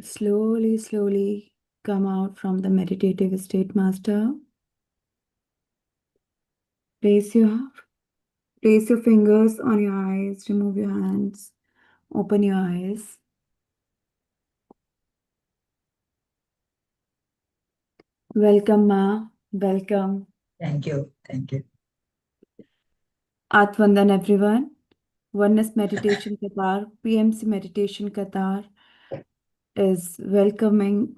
Slowly, slowly come out from the meditative state, Master. Place your place your fingers on your eyes, remove your hands, open your eyes. Welcome, Ma. Welcome. Thank you. Thank you. Atvandan, everyone. Oneness Meditation Qatar, PMC Meditation Qatar is welcoming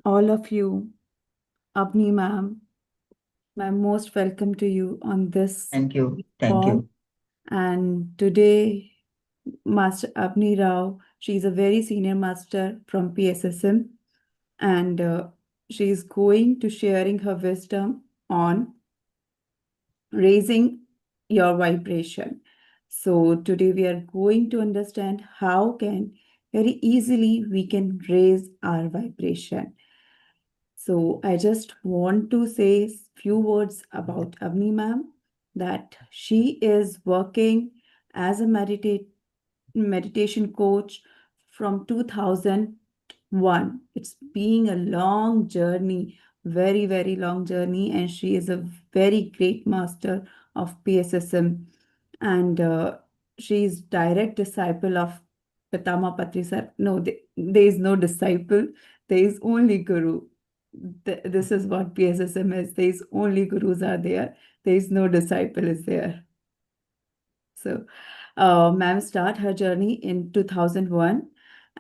all of you. Avanii ma'am, I'm most welcome to you on this Thank you. Thank call. you. And today, Master Avanii Rao, she's a very senior master from PSSM, and she's going to sharing her wisdom on raising your vibration. So today we are going to understand how can very easily we can raise our vibration. So I just want to say few words about Avni ma'am, that she is working as a meditation coach from 2001. It's being a long journey, very, very long journey, and she is a very great master of PSSM. And she is direct disciple of Pitama Patri sir. No, there is no disciple, there is only guru. This is what PSSM is. There is only gurus are there. There is no disciple is there. So, ma'am start her journey in 2001,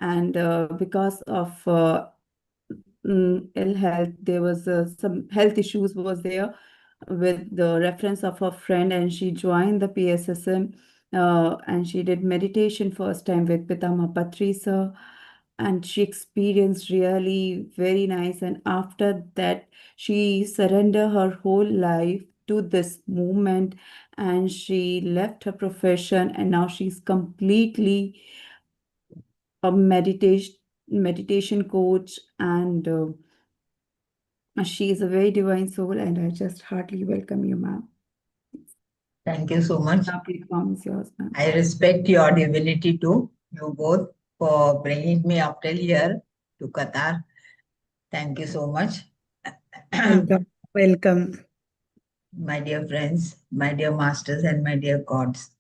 and because of ill health, there was some health issues was there with the reference of her friend, and she joined the PSSM, and she did meditation first time with Pitama Patri sir, and she experienced really very nice. And after that, she surrendered her whole life to this movement, and she left her profession, and now she's completely a meditation coach, and She is a very divine soul, and I just heartily welcome you, ma'am. Thank you so much. Now, platform is yours, ma'am. I respect your divinity too, you both, for bringing me up till here to Qatar. Thank you so much. Welcome, welcome. My dear friends, my dear masters, and my dear gods.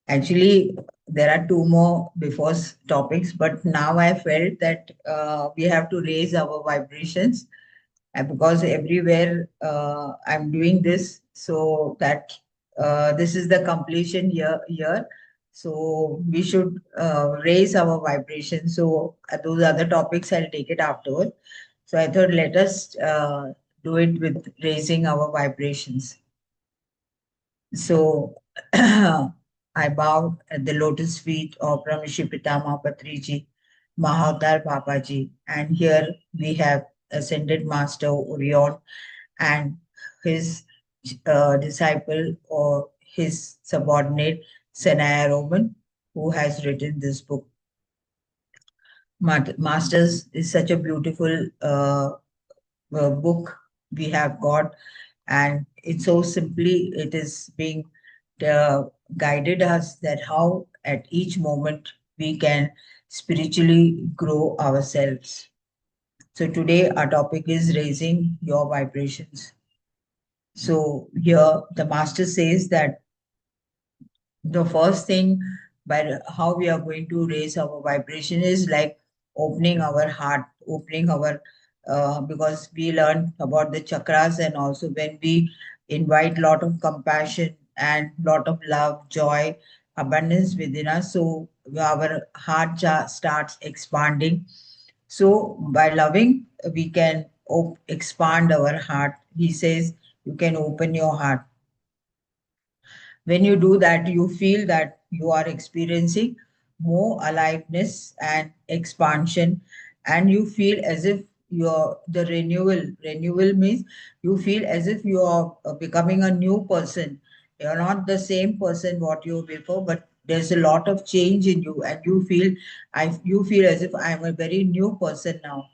Actually, there are two more before topics, but now I felt that we have to raise our vibrations because everywhere I'm doing this, so that this is the completion year. So we should raise our vibration. So those other topics I'll take it afterward. So I thought let us do it with raising our vibrations. So I bow at the lotus feet of Brahmishi Pitama Patriji, Mahavatar Babaji, and here we have Ascended Master Orion and his disciple or his subordinate Senaya Roman, who has written this book. Masters is such a beautiful book we have got, and it's so simply it is being uh, guided us that how at each moment we can spiritually grow ourselves. So today our topic is raising your vibrations. So here the master says that the first thing by how we are going to raise our vibration is like opening our heart, opening our because we learn about the chakras, and also when we invite lot of compassion and lot of love, joy, abundance within us, so our heart starts expanding. So by loving, we can expand our heart. He says you can open your heart. When you do that, you feel that you are experiencing more aliveness and expansion, and you feel as if you're the renewal means you feel as if you are becoming a new person. You're not the same person what you were before, but there's a lot of change in you, and you feel as if I'm a very new person now.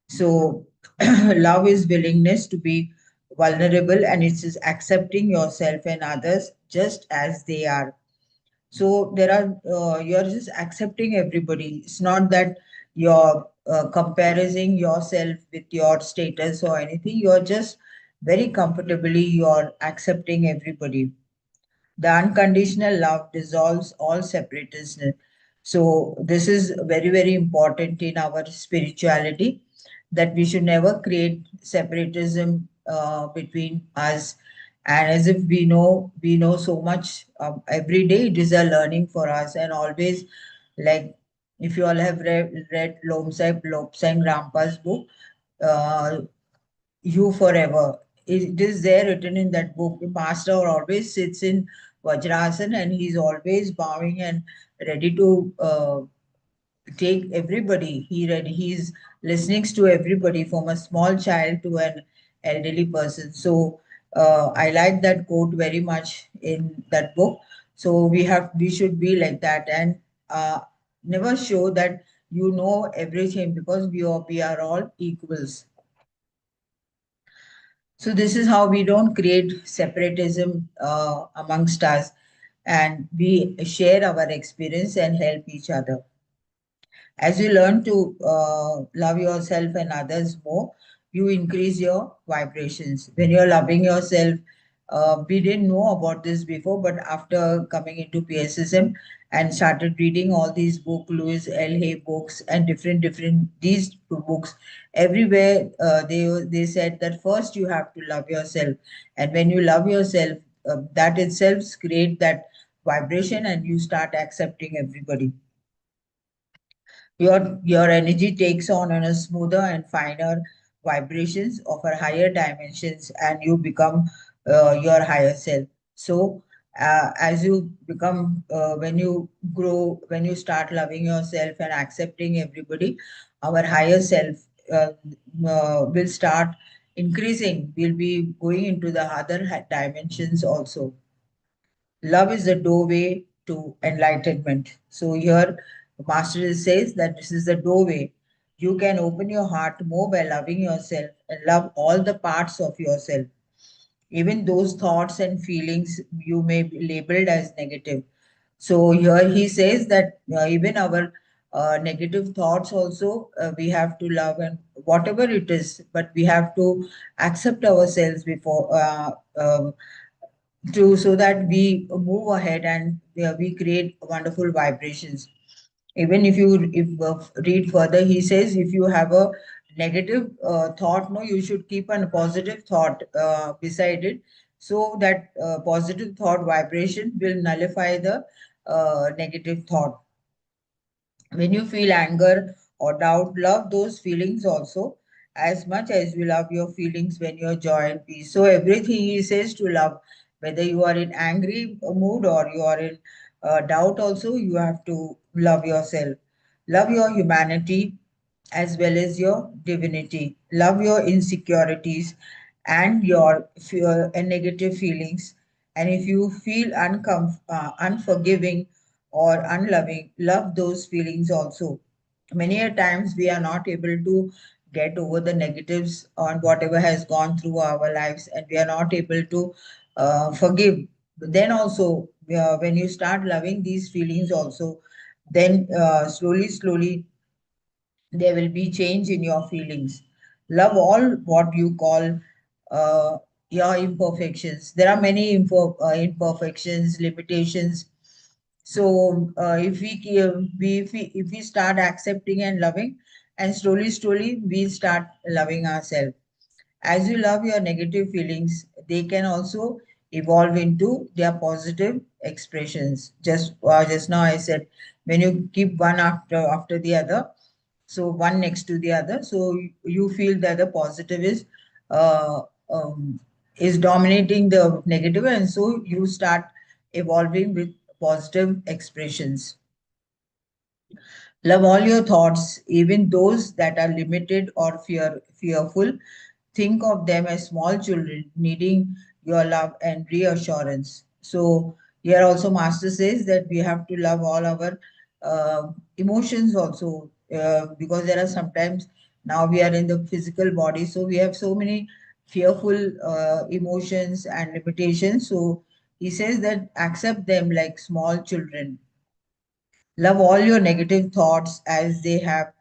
So, love is willingness to be vulnerable, and it is accepting yourself and others just as they are. So, you're just accepting everybody. It's not that you're comparing yourself with your status or anything. You're just very comfortably, you're accepting everybody. The unconditional love dissolves all separateness. So, this is very, very important in our spirituality, that we should never create separatism between us. And as if we know so much every day, it is a learning for us. And always, like if you all have read Lobsang Rampa's book, uh, you forever. It is there written in that book. The master always sits in Vajrasana, and he's always bowing and ready to take everybody. He's listening to everybody from a small child to an elderly person. So I like that quote very much in that book. So we should be like that, and never show that you know everything, because we are all equals. So this is how we don't create separatism amongst us, and we share our experience and help each other. As you learn to love yourself and others more, you increase your vibrations. When you're loving yourself, we didn't know about this before, but after coming into PSSM and started reading all these books, Louis L. Hay books, and different these two books, everywhere they said that first you have to love yourself, and when you love yourself, that itself create that vibration, and you start accepting everybody. Your energy takes on a smoother and finer vibrations of a higher dimensions, and you become your higher self. So as you become when you grow, when you start loving yourself and accepting everybody, our higher self will start increasing. We'll be going into the other dimensions also. Love is the doorway to enlightenment. So here, the Master says that this is the doorway. You can open your heart more by loving yourself and love all the parts of yourself, even those thoughts and feelings you may be labeled as negative. So here he says that even our negative thoughts also we have to love, and whatever it is, but we have to accept ourselves before to so that we move ahead and we create wonderful vibrations. Even if read further, he says if you have a negative thought, no, you should keep a positive thought beside it, so that positive thought vibration will nullify the negative thought. When you feel anger or doubt, love those feelings also as much as you love your feelings when you're joy and peace. So everything he says to love, whether you are in angry mood or you are in doubt also, you have to love yourself. Love your humanity as well as your divinity. Love your insecurities and your fear and negative feelings. And if you feel unforgiving or unloving, love those feelings also. Many a times we are not able to get over the negatives on whatever has gone through our lives, and we are not able to forgive. But then also, when you start loving these feelings also, then slowly there will be change in your feelings. Love all what you call uh, your imperfections. There are many imperfections, limitations. So if we start accepting and loving, and slowly we start loving ourselves. As you love your negative feelings, they can also evolve into their positive expressions. Just now I said, when you keep one after the other, so one next to the other, so you feel that the positive uh, um, is dominating the negative, and so you start evolving with positive expressions. Love all your thoughts, even those that are limited or fearful. Think of them as small children needing your love and reassurance. So here also Master says that we have to love all our emotions also, because there are sometimes, now we are in the physical body, so we have so many fearful emotions and limitations. So he says that accept them like small children. Love all your negative thoughts as they have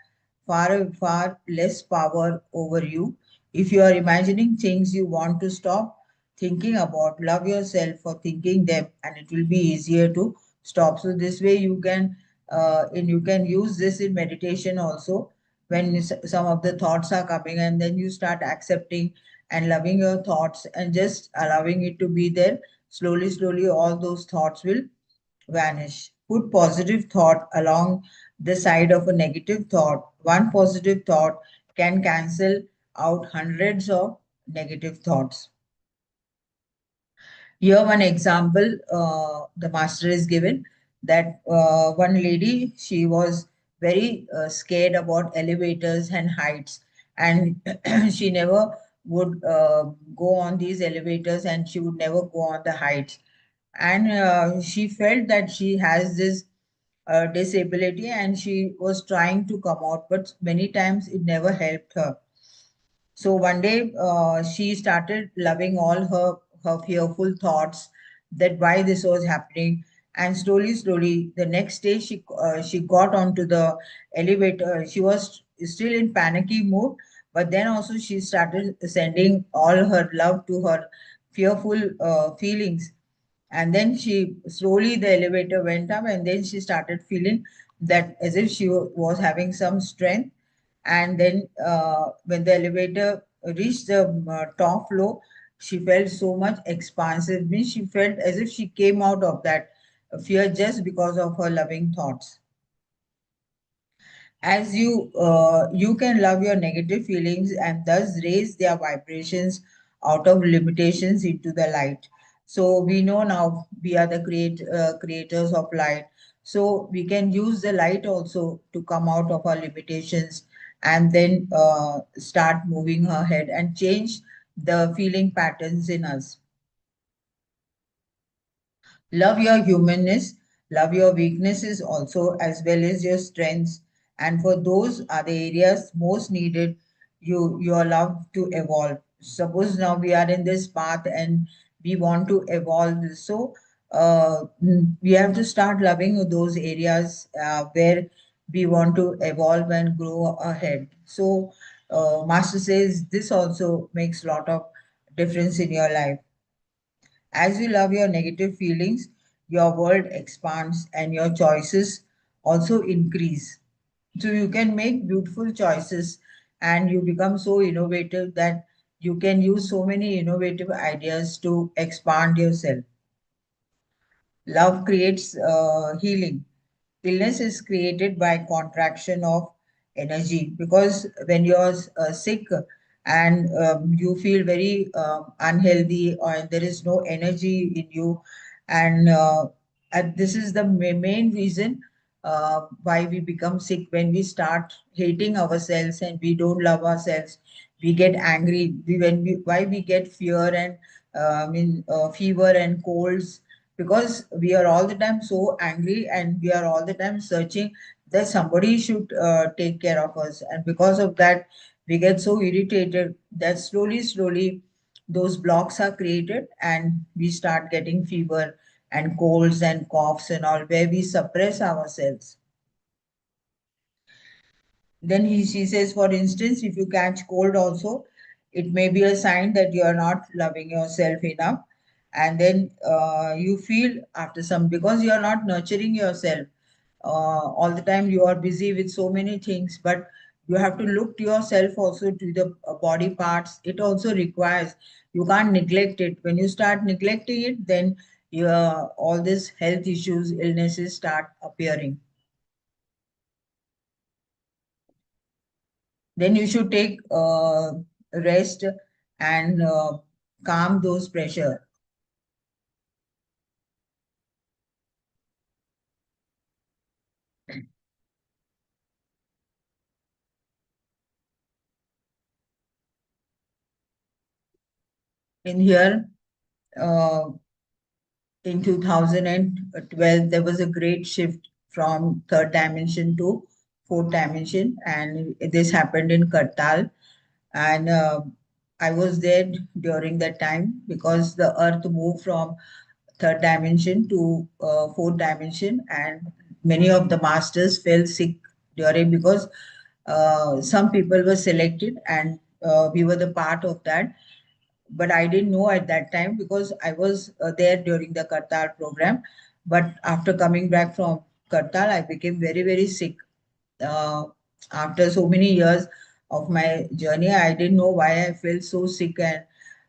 far less power over you. If you are imagining things you want to stop thinking about, love yourself for thinking them, and it will be easier to stop. So this way you can and you can use this in meditation also, when some of the thoughts are coming, and then you start accepting and loving your thoughts and just allowing it to be there. Slowly all those thoughts will vanish. Put positive thought along the side of a negative thought. One positive thought can cancel out hundreds of negative thoughts. Here, one example the master is given, that one lady, she was very scared about elevators and heights, and she never would go on these elevators, and she would never go on the heights. And she felt that she has this disability, and she was trying to come out, but many times it never helped her. So one day she started loving all her fearful thoughts, that why this was happening. And slowly, the next day she got onto the elevator. She was still in panicky mood, but then also she started sending all her love to her fearful feelings. And then she slowly, the elevator went up, and then she started feeling that as if she was having some strength. And then when the elevator reached the top floor, she felt so much expansive. Means she felt as if she came out of that fear just because of her loving thoughts. As you can love your negative feelings and thus raise their vibrations out of limitations into the light. So we know now we are the creators of light, so we can use the light also to come out of our limitations, and then start moving ahead and change the feeling patterns in us. Love your humanness, love your weaknesses also, as well as your strengths. And for those are the areas most needed, you are allowed to evolve. Suppose now we are in this path and we want to evolve. So we have to start loving those areas where we want to evolve and grow ahead. So Master says this also makes a lot of difference in your life. As you love your negative feelings, your world expands and your choices also increase. So you can make beautiful choices and you become so innovative that you can use so many innovative ideas to expand yourself. Love creates healing. Illness is created by contraction of energy, because when you're sick and you feel very unhealthy or there is no energy in you, and this is the main reason why we become sick. When we start hating ourselves and we don't love ourselves, we get angry. Why we get fear and fever and colds, because we are all the time so angry and we are all the time searching that somebody should take care of us, and because of that we get so irritated that slowly those blocks are created and we start getting fever and colds and coughs and all, where we suppress ourselves. Then she says, for instance, if you catch cold also, it may be a sign that you are not loving yourself enough. And then you feel after some, because you are not nurturing yourself. All the time you are busy with so many things, but you have to look to yourself also, to the body parts. It also requires, you can't neglect it. When you start neglecting it, then all these health issues, illnesses start appearing. Then you should take rest and calm those pressure. In here, uh, in 2012, there was a great shift from third dimension to fourth dimension, and this happened in Kartal. And I was there during that time, because the earth moved from third dimension to fourth dimension, and many of the masters fell sick during, because some people were selected and we were the part of that, but I didn't know at that time because I was there during the Kartal program. But after coming back from Kartal, I became very sick. uh, After so many years of my journey, I didn't know why I felt so sick. And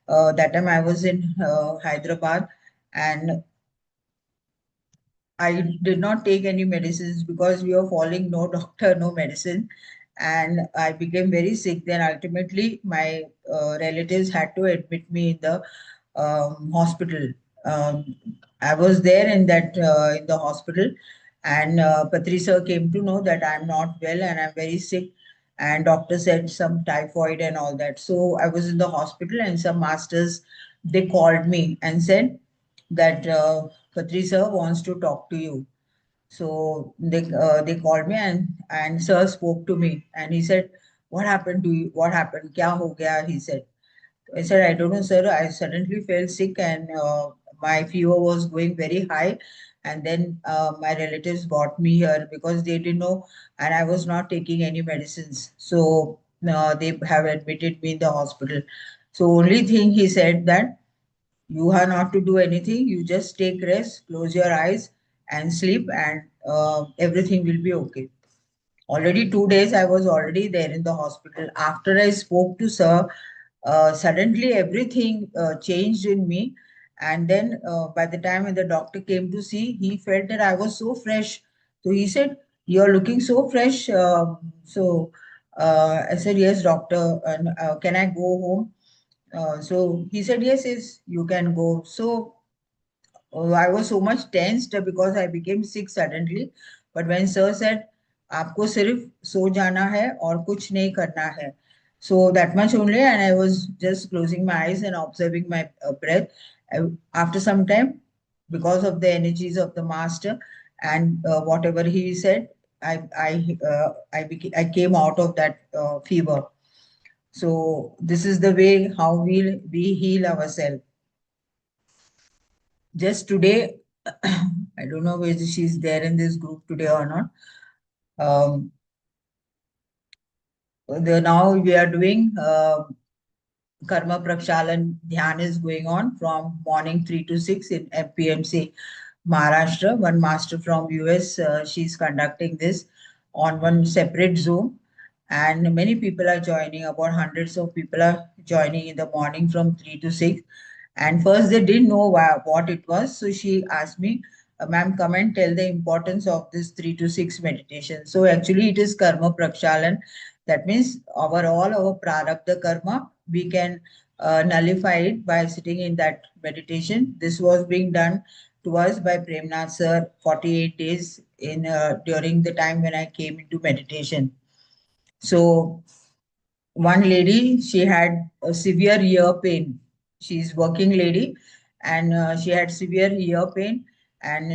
that time I was in Hyderabad, and I did not take any medicines because we were following no doctor, no medicine. And I became very sick. Then ultimately, my relatives had to admit me in the hospital. Um, I was there in that in the hospital, and Patri sir came to know that I'm not well and I'm very sick. And doctor said some typhoid and all that. So I was in the hospital, and some masters, they called me and said that Patri sir wants to talk to you. So they called me, and sir spoke to me and he said, "What happened to you? What happened? Kya ho gaya?" He said. I said, "I don't know, sir. I suddenly felt sick and my fever was going very high. And then my relatives brought me here because they didn't know, and I was not taking any medicines. So they have admitted me in the hospital. So only thing he said that you have not to do anything. You just take rest, close your eyes, and sleep, and everything will be okay." Already 2 days I was already there in the hospital. After I spoke to sir, suddenly everything changed in me. And then by the time when the doctor came to see, he felt that I was so fresh. So he said, "You're looking so fresh." I said, "Yes, doctor. And can I go home?" So he said, "Yes, you can go." So I was so much tensed because I became sick suddenly. But when sir said, "आपको सिर्फ सो जाना है और कुछ नहीं करना है," so that much only, and I was just closing my eyes and observing my breath. After some time, because of the energies of the master and whatever he said, I came out of that fever. So this is the way how we heal ourselves. Just today, I don't know whether she's there in this group today or not. Um, now we are doing Karma Prakshalan Dhyan is going on from morning 3 to 6 in FPMC Maharashtra. One master from US, she's conducting this on one separate Zoom. And many people are joining, about hundreds of people are joining in the morning from 3 to 6. And first, they didn't know what it was. So she asked me, ma'am, come and tell the importance of this 3 to 6 meditation. So actually, it is Karma Prakshalan. That means all our prarabdha karma, we can nullify it by sitting in that meditation. This was being done to us by Premnath sir 48 days in during the time when I came into meditation. So one lady, she had a severe ear pain. She's working lady, and she had severe ear pain, and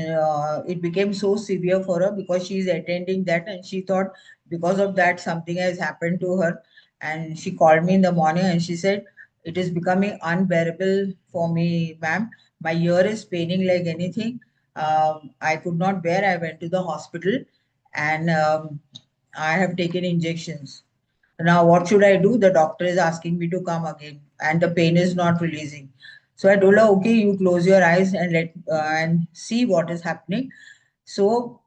it became so severe for her because she's attending that, and she thought because of that something has happened to her. And she called me in the morning and she said, it is becoming unbearable for me, ma'am. My ear is paining like anything. I could not bear. I went to the hospital, and I have taken injections. Now, what should I do? The doctor is asking me to come again, and the pain is not releasing. So I told her, okay, you close your eyes and let and see what is happening. So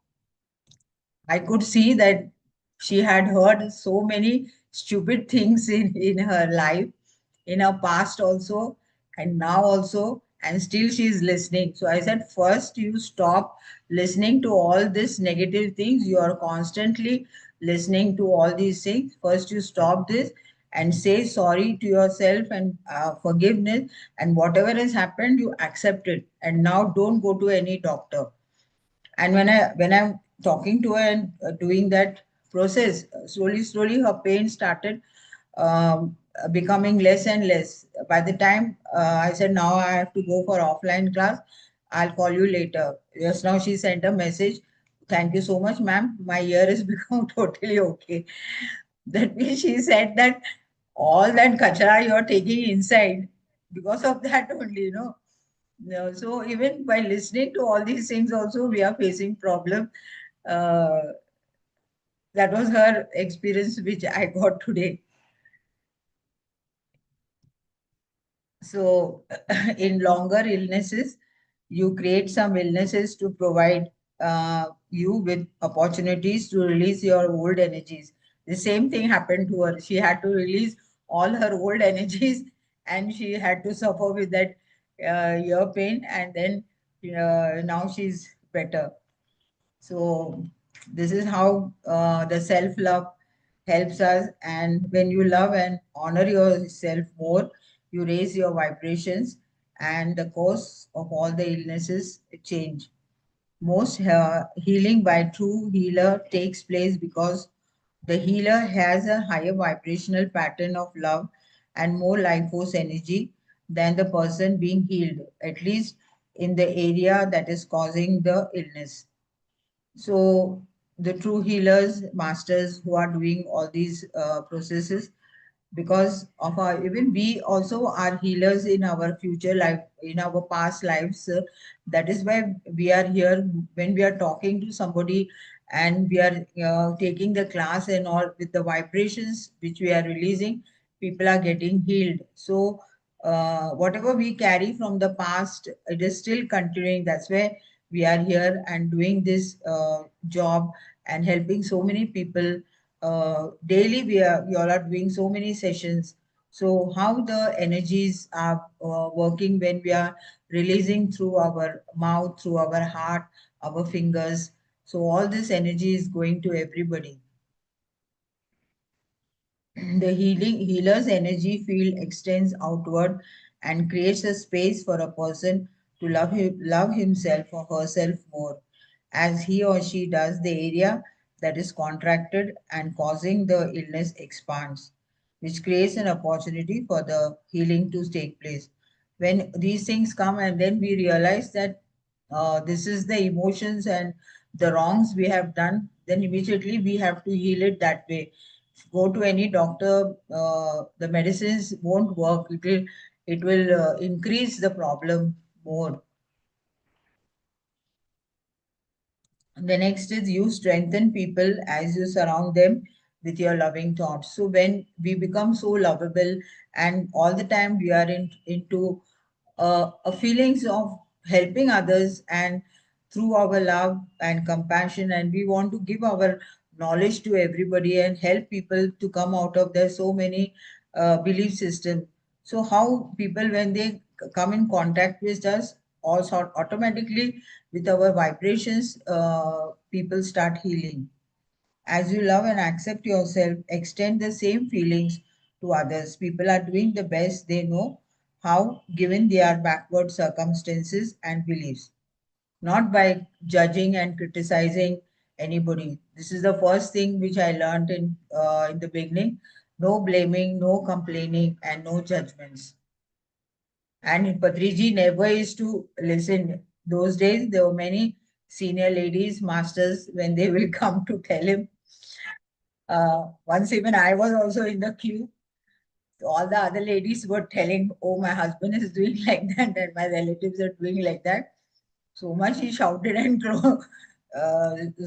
I could see that she had heard so many stupid things in her life, in her past also, and now also, and still she is listening. So I said, first you stop listening to all these negative things. You are constantly listening to all these things. First you stop this and say sorry to yourself and forgiveness, and whatever has happened, you accept it. And now don't go to any doctor. And when I'm talking to her and doing that process, slowly her pain started becoming less and less. By the time I said, now I have to go for offline class, I'll call you later. Just now she sent a message, thank you so much, ma'am, my ear has become totally okay. That means she said that all that kachara you're taking inside, because of that only, no, so even by listening to all these things, also we are facing problem. Uh, that was her experience, which I got today. So, in longer illnesses, you create some illnesses to provide you with opportunities to release your old energies. The same thing happened to her. She had to release all her old energies, and she had to suffer with that ear pain, and then now she's better. So this is how the self-love helps us. And when you love and honor yourself more, you raise your vibrations, and the course of all the illnesses change. Most healing by true healer takes place because the healer has a higher vibrational pattern of love and more life force energy than the person being healed, at least in the area that is causing the illness. So the true healers, masters who are doing all these processes, because of our, even we also are healers in our future life, in our past lives. That is why we are here when we are talking to somebody, and we are taking the class and all, with the vibrations which we are releasing, people are getting healed. So whatever we carry from the past, it is still continuing. That's why we are here and doing this job and helping so many people. Daily we all are doing so many sessions. So how the energies are working when we are releasing through our mouth, through our heart, our fingers. So all this energy is going to everybody. The healer's energy field extends outward and creates a space for a person to love himself or herself more. As he or she does, the area that is contracted and causing the illness expands, which creates an opportunity for the healing to take place. When these things come, and then we realize that this is the emotions and the wrongs we have done, then immediately we have to heal it that way. Go to any doctor, the medicines won't work. It will increase the problem more. The next is you strengthen people as you surround them with your loving thoughts. So when we become so lovable and all the time we are into a feelings of helping others and through our love and compassion, and we want to give our knowledge to everybody and help people to come out of their so many belief system. So how people when they come in contact with us also automatically with our vibrations, people start healing. As you love and accept yourself, extend the same feelings to others. People are doing the best they know how, given their backward circumstances and beliefs, not by judging and criticizing anybody. This is the first thing which I learned in the beginning. No blaming, no complaining, and no judgments. And Patriji never used to listen. Those days, there were many senior ladies, masters, when they will come to tell him. Once even I was also in the queue. All the other ladies were telling, "Oh, my husband is doing like that, and my relatives are doing like that." So much he shouted and uh,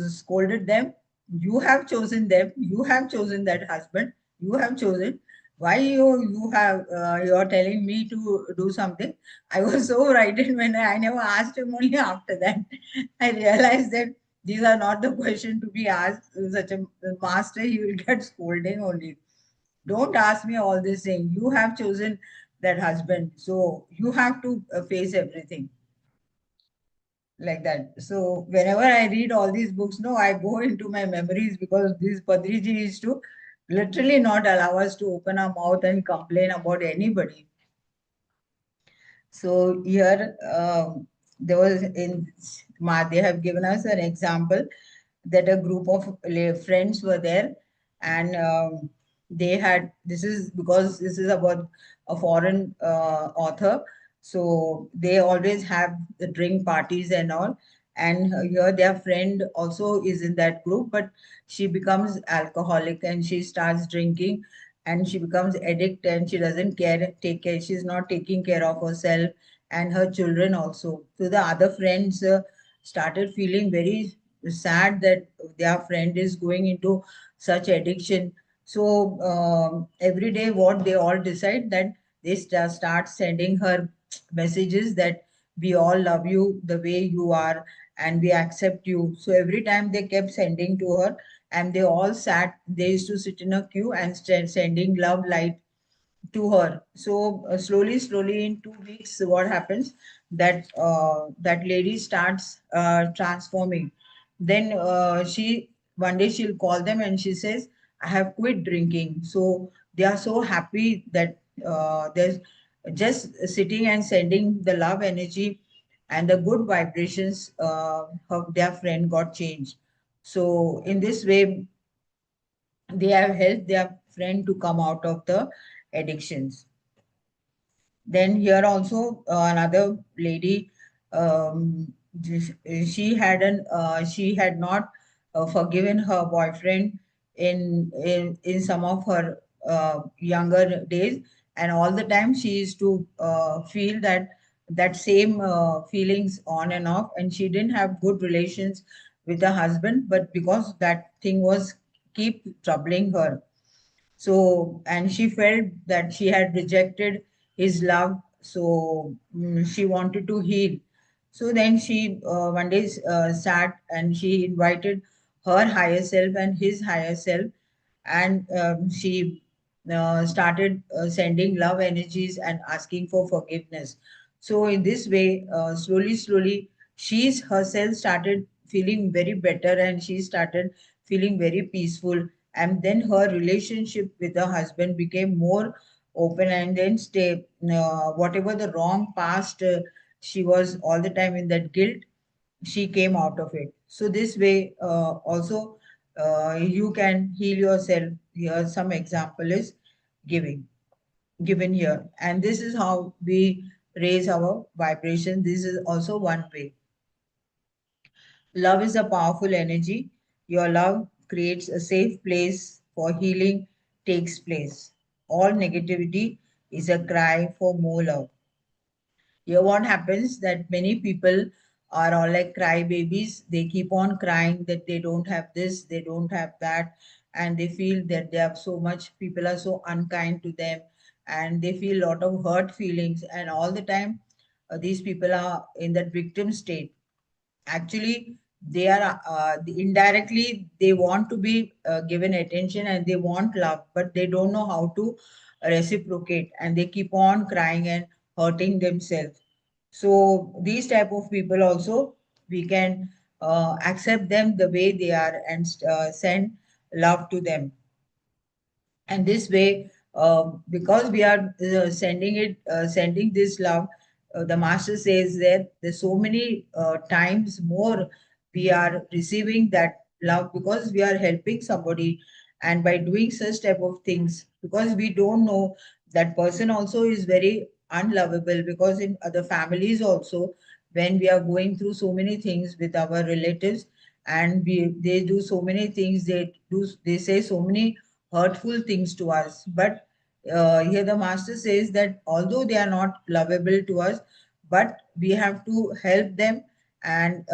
scolded them. You have chosen them. You have chosen that husband. You have chosen. Why you are telling me to do something? I was so frightened when I never asked him. Only after that I realized that these are not the question to be asked. Such a master, he will get scolding only. Don't ask me all this thing. You have chosen that husband, so you have to face everything like that. So whenever I read all these books, no, I go into my memories because this Padriji used to literally not allow us to open our mouth and complain about anybody. So here there was they have given us an example that a group of friends were there, and they had, this is because this is about a foreign author, so they always have the drink parties and all. And here their friend also is in that group, but she becomes alcoholic and she starts drinking and she becomes addict and she doesn't take care, she's not taking care of herself and her children also. So the other friends started feeling very sad that their friend is going into such addiction. So every day, what they all decide that they start sending her messages that we all love you the way you are and we accept you. So every time they kept sending to her, and they all sat. They used to sit in a queue and sending love light to her. So slowly, slowly, in 2 weeks, what happens that that lady starts transforming. Then she one day she'll call them and she says, "I have quit drinking." So they are so happy that there's just sitting and sending the love energy and the good vibrations. Their friend got changed. So in this way, they have helped their friend to come out of the addictions. Then here also another lady, she had not forgiven her boyfriend in some of her younger days, and all the time she used to feel that same feelings on and off, and she didn't have good relations with her husband, but because that thing was keep troubling her. So, and she felt that she had rejected his love. So, she wanted to heal. So then she one day sat and she invited her higher self and his higher self, and she started sending love energies and asking for forgiveness. So in this way, slowly, slowly, she's herself started feeling very better and she started feeling very peaceful. And then her relationship with her husband became more open, and then stay whatever the wrong past, she was all the time in that guilt, she came out of it. So this way also you can heal yourself. Here some example is giving given here, and this is how we raise our vibration. This is also one way. Love is a powerful energy. Your love creates a safe place for healing takes place. All negativity is a cry for more love. Here, what happens that many people are all like crybabies. They keep on crying that they don't have this, they don't have that, and they feel that they have so much. People are so unkind to them, and they feel a lot of hurt feelings. And all the time, these people are in that victim state. Actually, they are indirectly they want to be given attention and they want love, but they don't know how to reciprocate, and they keep on crying and hurting themselves. So these type of people also, we can accept them the way they are and send love to them. And this way, because we are sending this love, the master says that there's so many times more we are receiving that love because we are helping somebody, and by doing such type of things, because we don't know that person also is very unlovable, because in other families also, when we are going through so many things with our relatives, and they do so many things, they say so many hurtful things to us. But here the master says that although they are not lovable to us, but we have to help them. And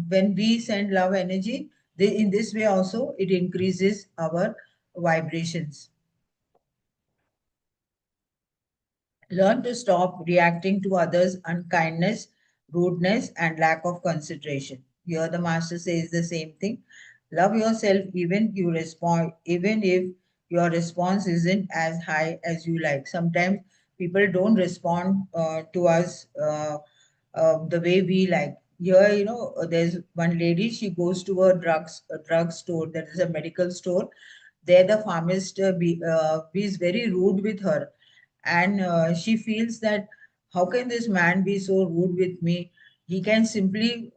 when we send love energy, in this way also, it increases our vibrations. Learn to stop reacting to others' unkindness, rudeness, and lack of consideration. Here the master says the same thing. Love yourself even if your response isn't as high as you like. Sometimes people don't respond to us the way we like. Here, there's one lady, she goes to a drug store, that is a medical store. There the pharmacist is very rude with her, and she feels that how can this man be so rude with me? He can simply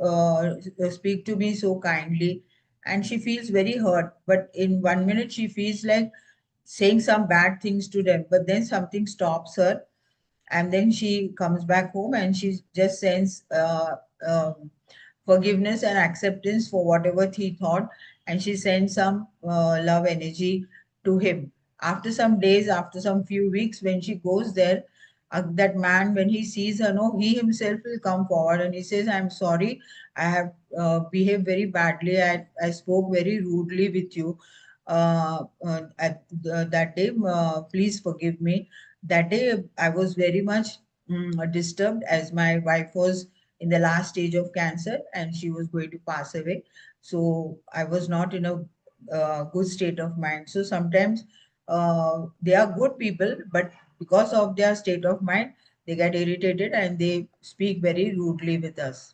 speak to me so kindly, and she feels very hurt. But in 1 minute she feels like saying some bad things to them, but then something stops her, and then she comes back home and she just sends forgiveness and acceptance for whatever he thought, and she sends some love energy to him. After some days, after some few weeks, when she goes there, that man, when he sees her, no, he himself will come forward and he says, I'm sorry, I have behaved very badly, I spoke very rudely with you at that day, please forgive me. That day I was very much disturbed, as my wife was in the last stage of cancer and she was going to pass away. So I was not in a good state of mind. So sometimes they are good people, but because of their state of mind, they get irritated and they speak very rudely with us.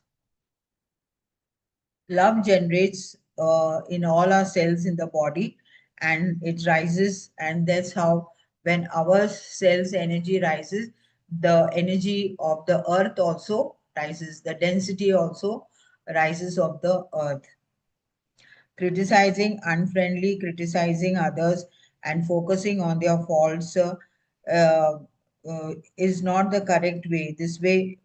Love generates in all our cells in the body, and it rises, and that's how, when our cells energy rises, the energy of the earth also rises, the density also rises of the earth. Criticizing unfriendly, criticizing others, and focusing on their faults uh, is not the correct way. This way,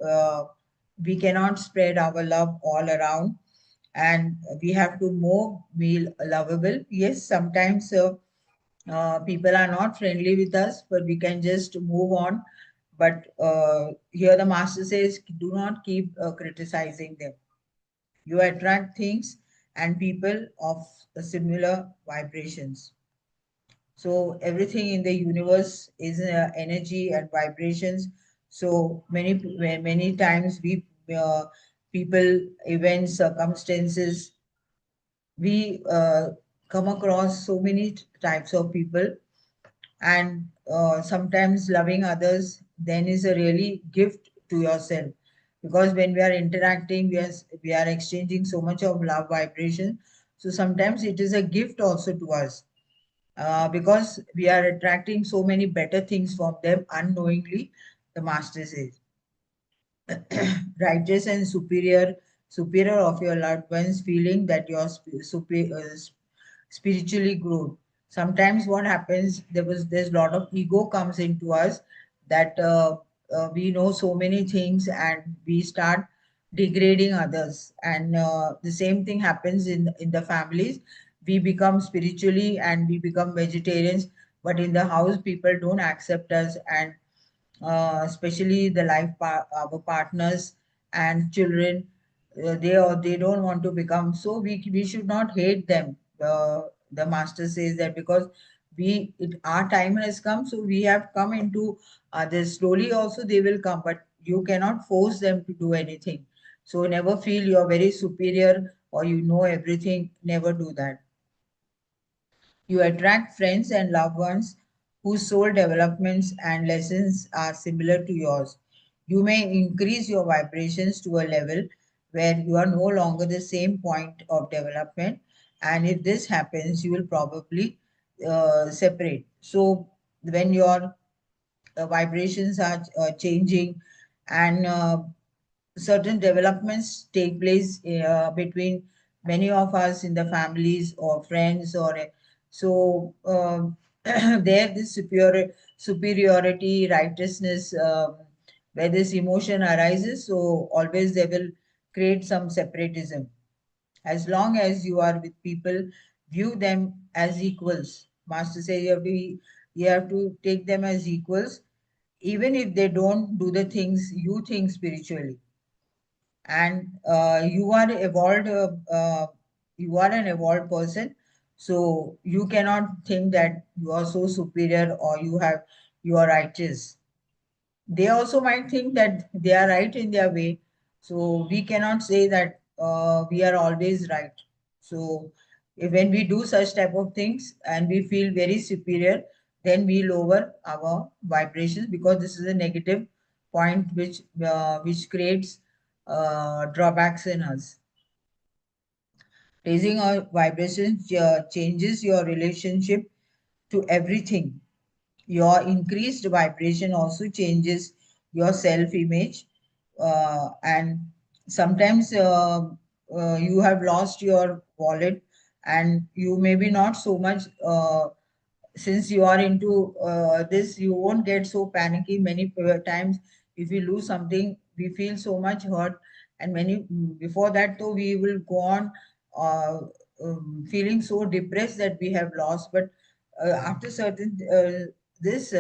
we cannot spread our love all around, and we have to more be lovable. Yes, sometimes people are not friendly with us, but we can just move on. But here the master says, do not keep criticizing them. You attract things and people of similar vibrations. So everything in the universe is energy and vibrations. So many times people, events, circumstances, we come across so many types of people, and sometimes loving others then is a really gift to yourself, because when we are interacting, we are exchanging so much of love vibration. So sometimes it is a gift also to us, because we are attracting so many better things from them unknowingly, the master says. Righteous and superior of your loved ones, feeling that you're spiritually grown. Sometimes what happens, there's a lot of ego comes into us, that we know so many things and we start degrading others. And the same thing happens in the families. We become spiritually and we become vegetarians, but in the house people don't accept us. And especially the our partners and children, they don't want to become. So we should not hate them. The master says that because our time has come, so we have come into others. Slowly also they will come, but you cannot force them to do anything. So never feel you're very superior or you know everything. Never do that. You attract friends and loved ones whose soul developments and lessons are similar to yours. You may increase your vibrations to a level where you are no longer the same point of development. And if this happens, you will probably separate. So, when your vibrations are changing and certain developments take place between many of us in the families or friends or so there this superiority righteousness where this emotion arises, so always they will create some separatism. As long as you are with people, view them as equals. Master say you have to take them as equals, even if they don't do the things you think spiritually. And you are an evolved person, so you cannot think that you are so superior or you are righteous. They also might think that they are right in their way, so we cannot say that we are always right. So when we do such type of things and we feel very superior, then we lower our vibrations, because this is a negative point which creates drawbacks in us. Raising our vibrations changes your relationship to everything. Your increased vibration also changes your self image. And sometimes you have lost your wallet, and you may be not so much since you are into this, you won't get so panicky. Many times if we lose something, we feel so much hurt. And before that though, we will go on uh, feeling so depressed that we have lost. But after certain this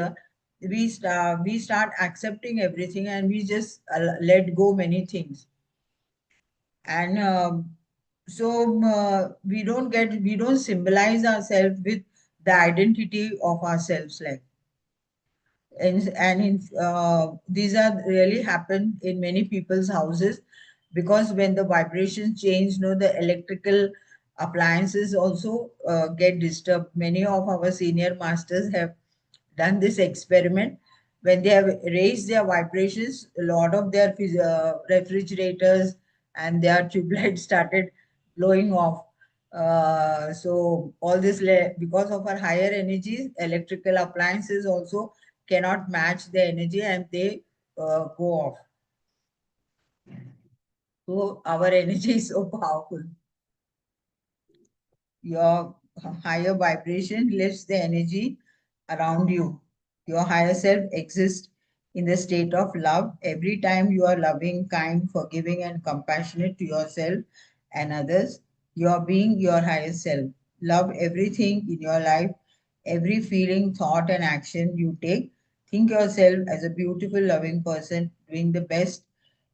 we start accepting everything, and we just let go many things. And we don't symbolize ourselves with the identity of ourselves, like. These are really happen in many people's houses, because when the vibrations change, the electrical appliances also get disturbed. Many of our senior masters have done this experiment. When they have raised their vibrations, a lot of their refrigerators and their tube lights started blowing off. So all this because of our higher energies, electrical appliances also cannot match the energy, and they go off. So our energy is so powerful. Your higher vibration lifts the energy around you. Your higher self exists in the state of love. Every time you are loving, kind, forgiving, and compassionate to yourself and others, you are being your higher self. Love everything in your life, every feeling, thought, and action you take. Think yourself as a beautiful, loving person doing the best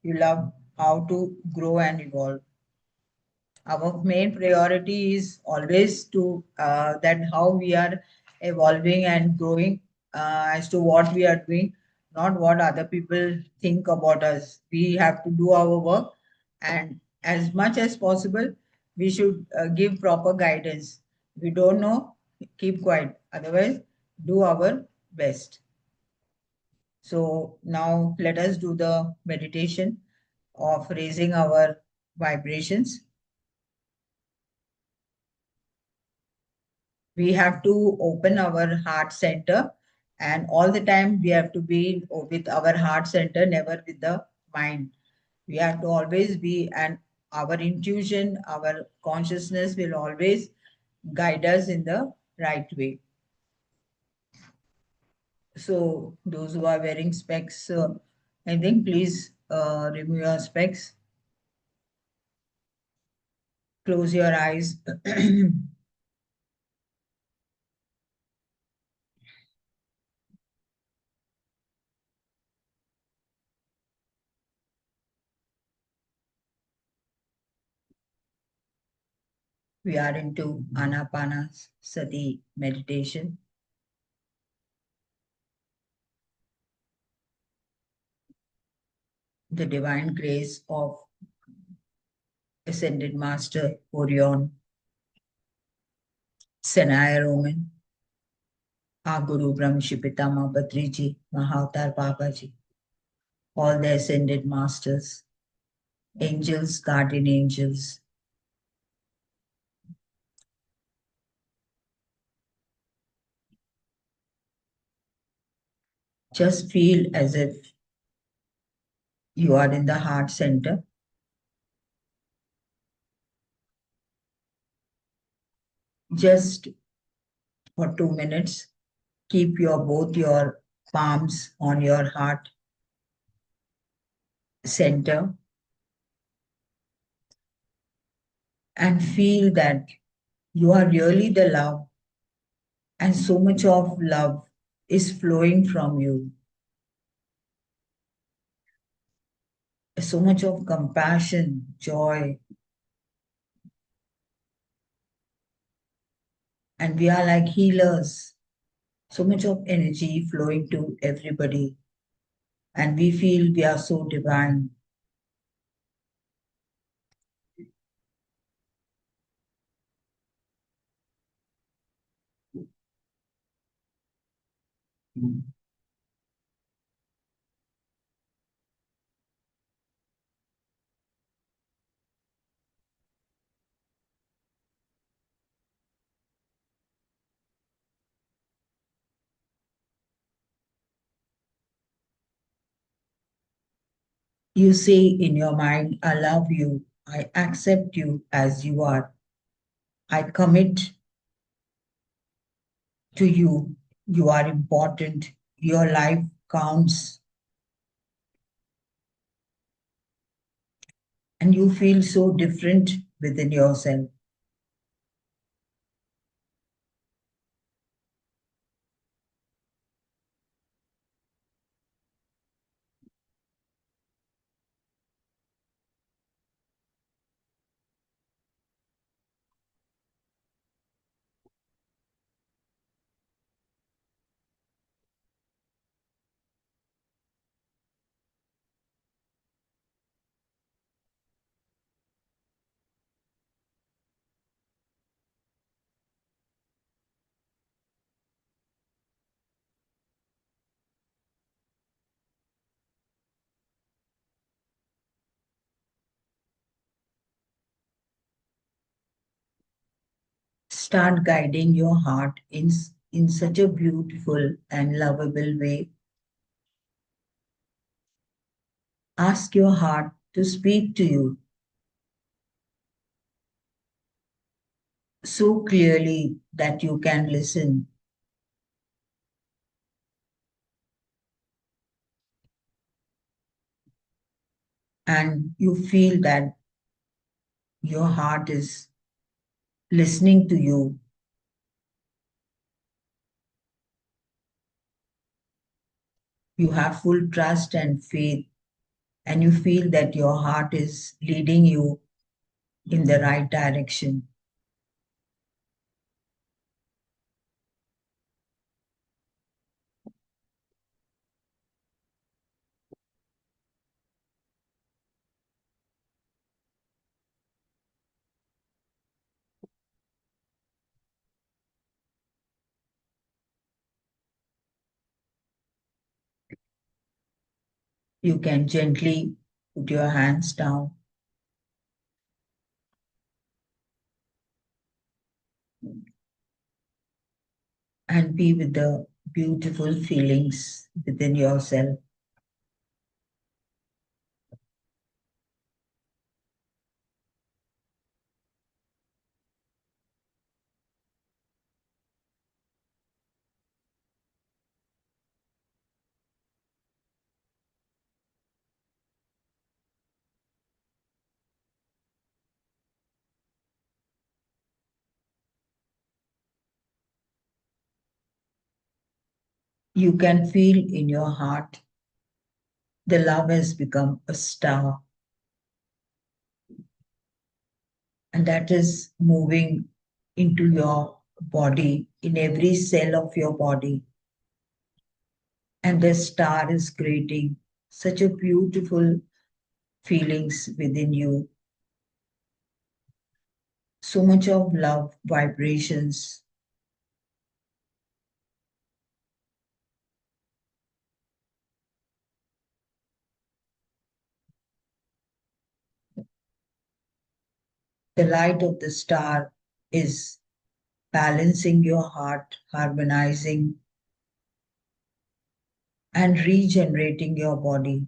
you love how to grow and evolve. Our main priority is always to that how we are evolving and growing, as to what we are doing, not what other people think about us. We have to do our work, and as much as possible we should give proper guidance. If we don't know, keep quiet, otherwise do our best. So now let us do the meditation of raising our vibrations. We have to open our heart center, and all the time we have to be with our heart center, never with the mind. We have to always be, and our intuition, our consciousness will always guide us in the right way. So those who are wearing specs, I think please remove your specs. Close your eyes. We are into Anapanasati meditation. The divine grace of Ascended Master Orion, Senaya Roman, our Guru Brahmshi Pitama Badriji, Mahavatar Babaji, all the Ascended Masters, angels, guardian angels. Just feel as if you are in the heart center. Just for 2 minutes, keep both your palms on your heart center and feel that you are really the love, and so much of love is flowing from you. So much of compassion, joy, and we are like healers. So much of energy flowing to everybody, and we feel we are so divine. You say in your mind, I love you, I accept you as you are, I commit to you, you are important, your life counts, and you feel so different within yourself. Start guiding your heart in such a beautiful and lovable way. Ask your heart to speak to you so clearly that you can listen, and you feel that your heart is listening to you. You have full trust and faith, and you feel that your heart is leading you in the right direction. You can gently put your hands down and be with the beautiful feelings within yourself. You can feel in your heart the love has become a star, and that is moving into your body, in every cell of your body. And the star is creating such a beautiful feelings within you, so much of love vibrations. The light of the star is balancing your heart, harmonizing and regenerating your body.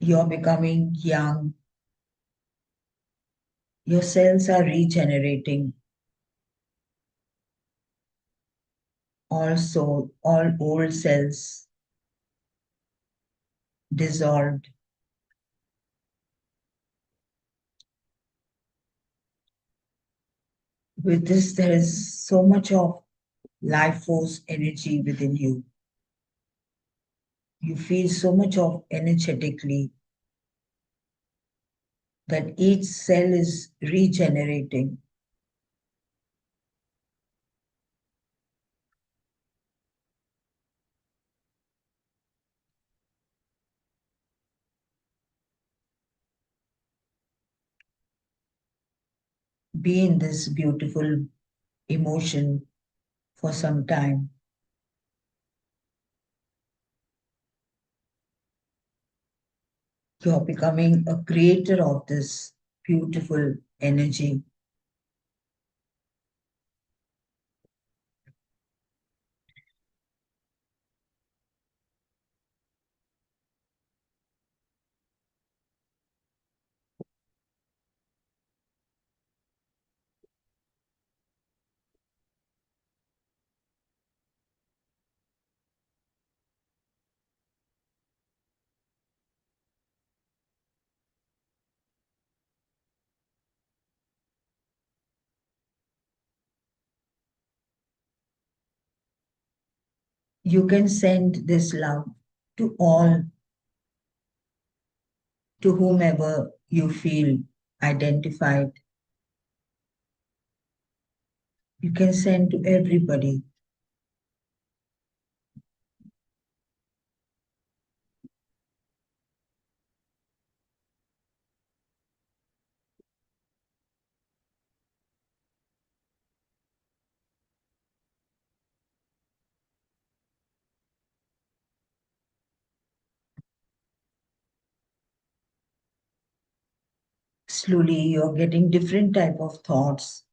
You're becoming young, your cells are regenerating. Also, all old cells dissolved. With this, there is so much of life force energy within you. You feel so much of energetically that each cell is regenerating. Be in this beautiful emotion for some time. You're becoming a creator of this beautiful energy. You can send this love to all, to whomever you feel identified. You can send to everybody. Slowly, you're getting different type of thoughts,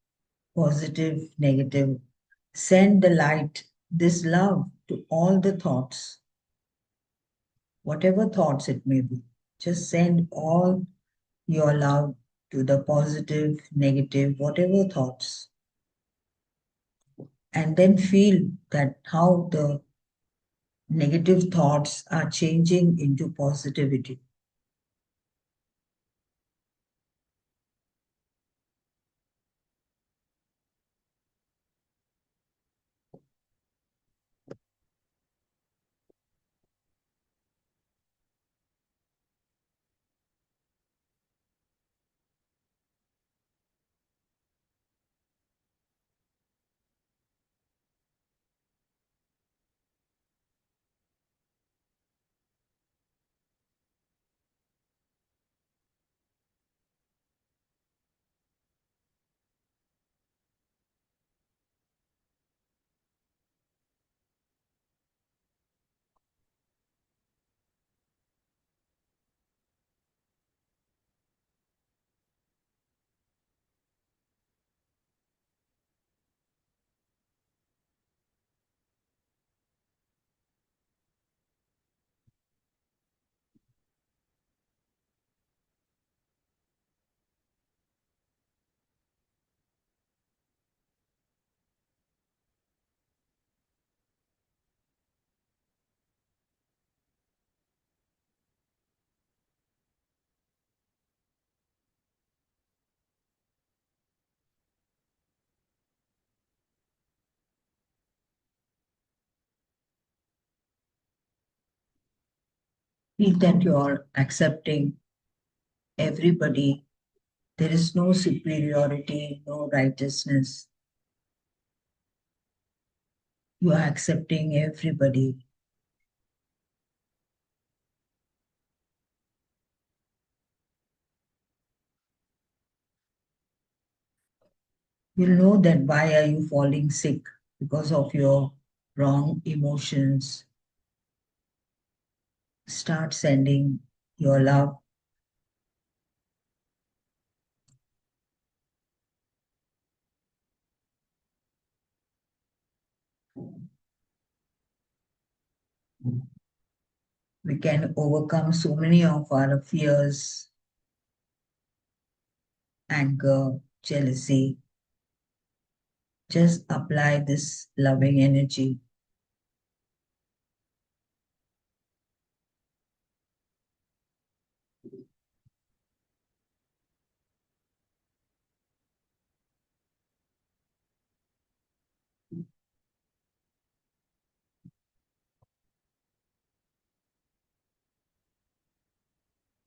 positive, negative. Send the light, this love to all the thoughts, whatever thoughts it may be. Just send all your love to the positive, negative, whatever thoughts. And then feel that how the negative thoughts are changing into positivity. Feel that you're accepting everybody. There is no superiority, no righteousness. You are accepting everybody. You'll know that why are you falling sick? Because of your wrong emotions. Start sending your love. We can overcome so many of our fears, anger, jealousy. Just apply this loving energy.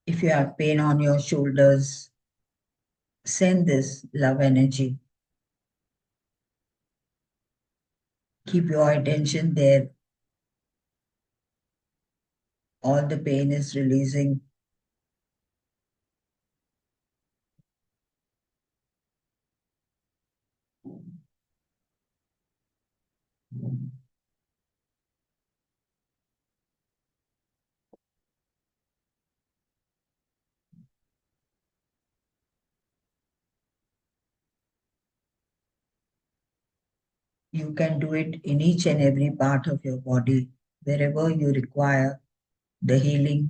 If you have pain on your shoulders, send this love energy. Keep your attention there. All the pain is releasing. You can do it in each and every part of your body, wherever you require the healing.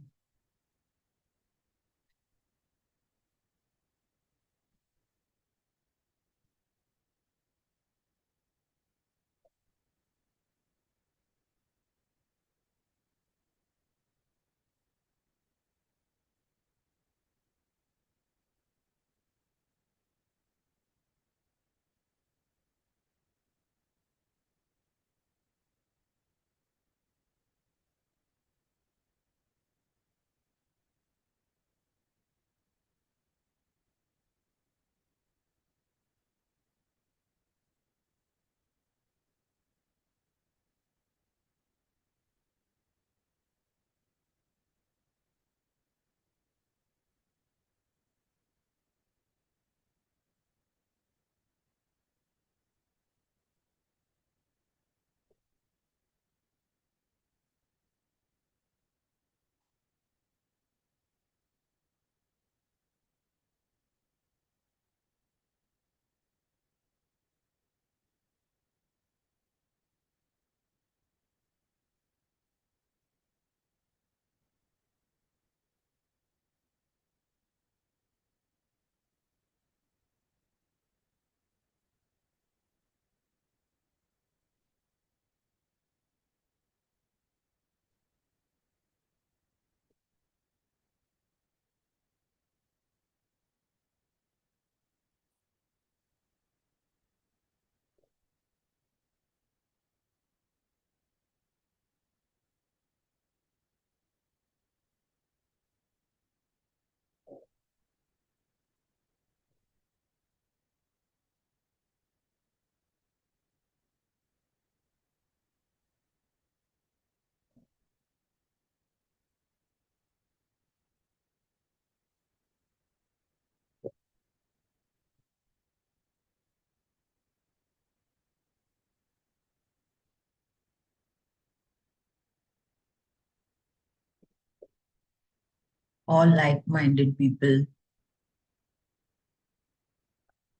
All like-minded people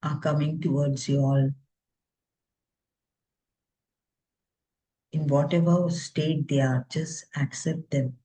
are coming towards you all in whatever state they are. Just accept them.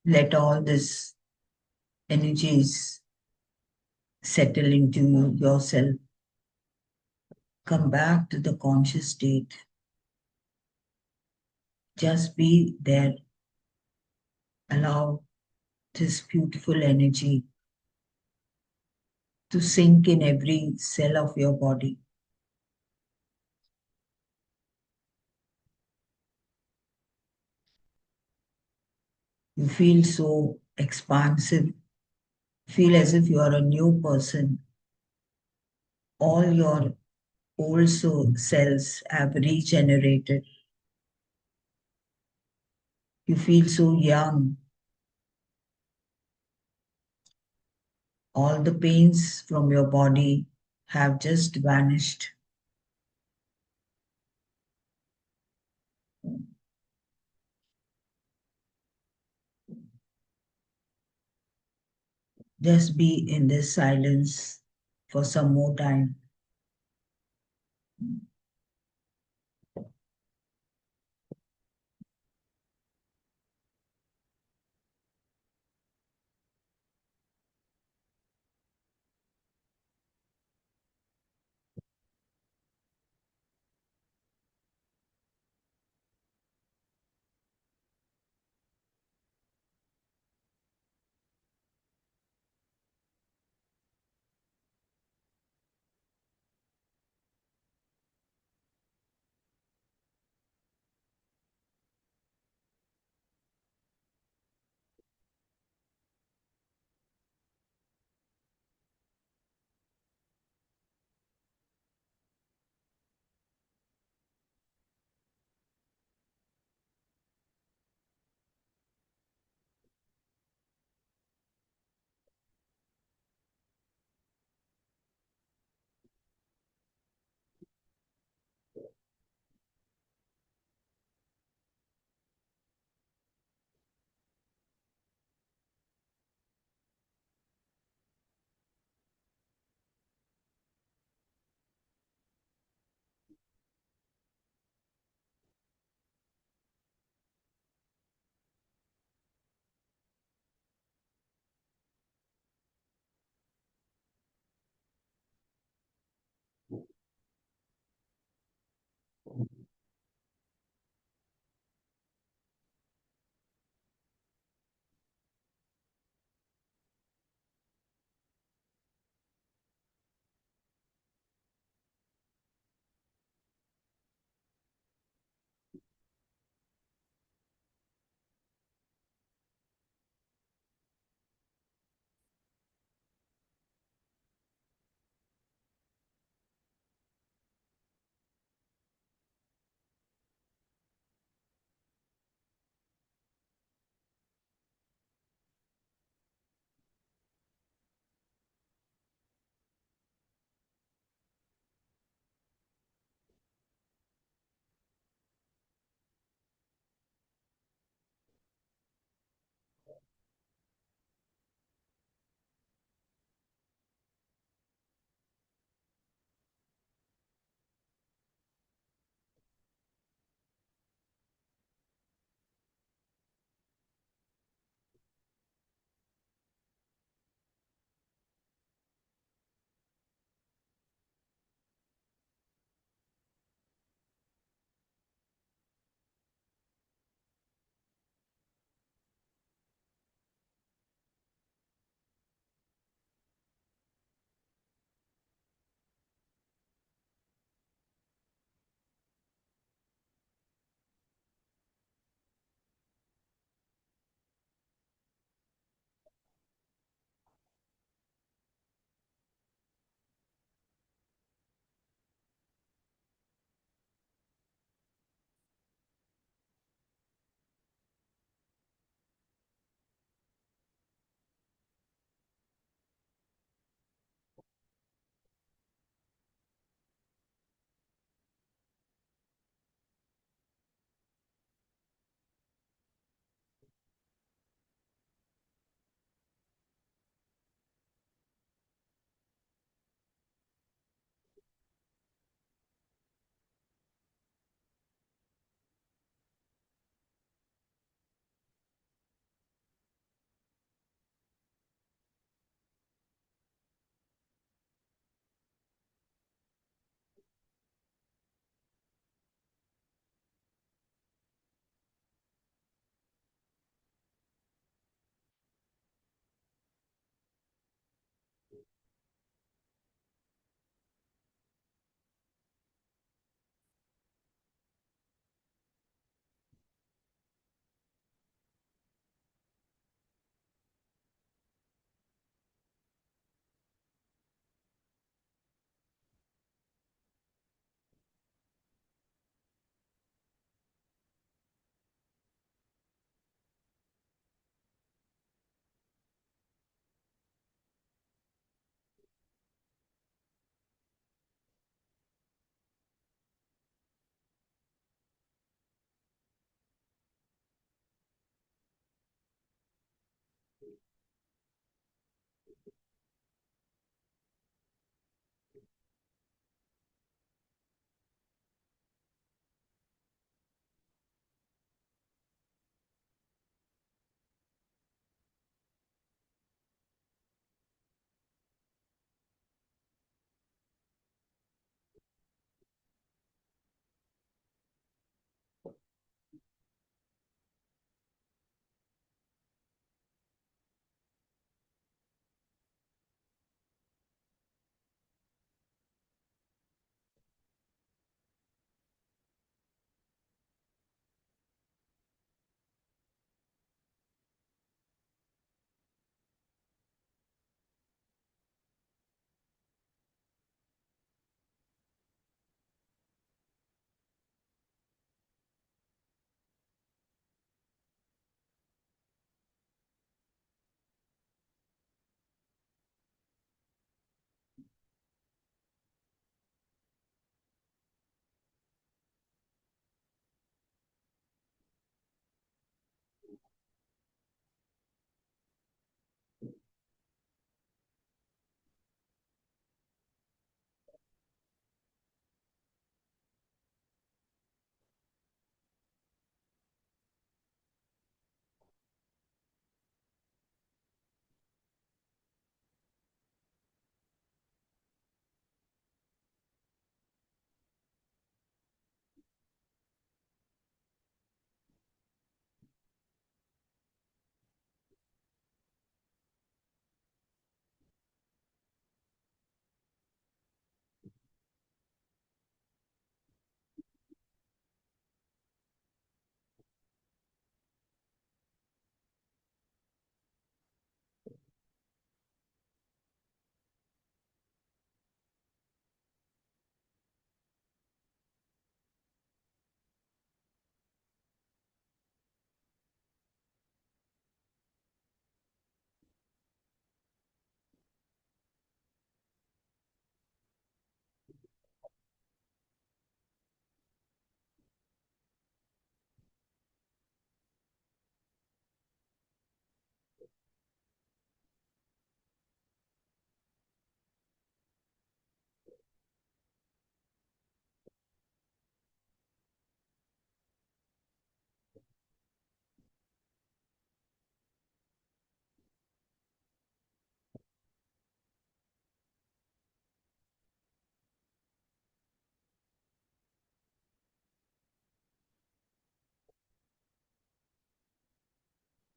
Let all this energies settle into yourself. Come back to the conscious state. Just be there. Allow this beautiful energy to sink in every cell of your body. You feel so expansive, feel as if you are a new person. All your old cells have regenerated. You feel so young. All the pains from your body have just vanished. Just be in this silence for some more time.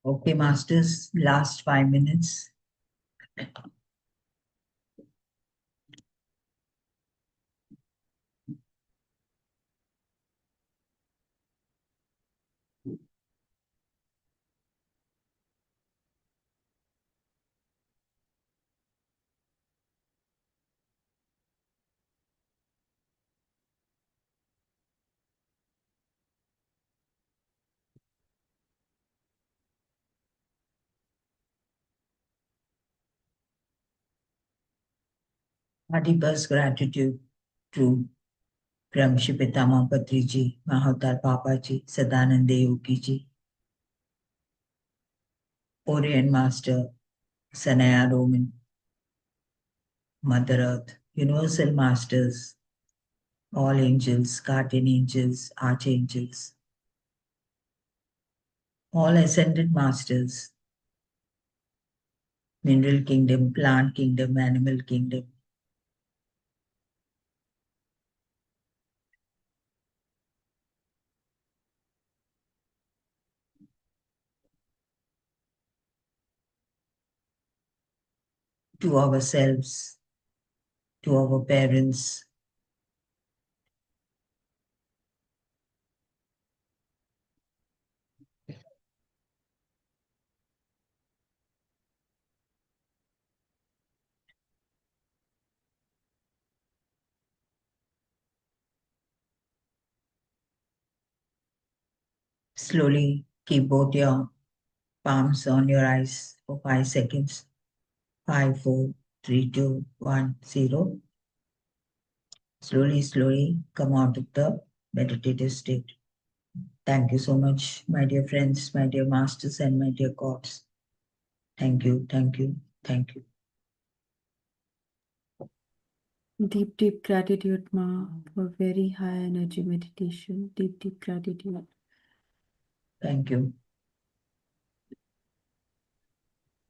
Okay, masters, last 5 minutes. Our deepest gratitude to Brahmshi Pitama Patri ji, Mahavtar Papa ji, Sadananda Yogi ji, Orient Master, Sanaya Roman, Mother Earth, Universal Masters, all angels, guardian angels, archangels, all ascended masters, mineral kingdom, plant kingdom, animal kingdom, to ourselves, to our parents. Slowly keep both your palms on your eyes for 5 seconds. 5, 4, 3, 2, 1, 0. Slowly, slowly come out of the meditative state. Thank you so much, my dear friends, my dear masters, and my dear gods. Thank you, thank you, thank you. Deep, deep gratitude, Ma, for very high energy meditation. Deep, deep gratitude. Thank you.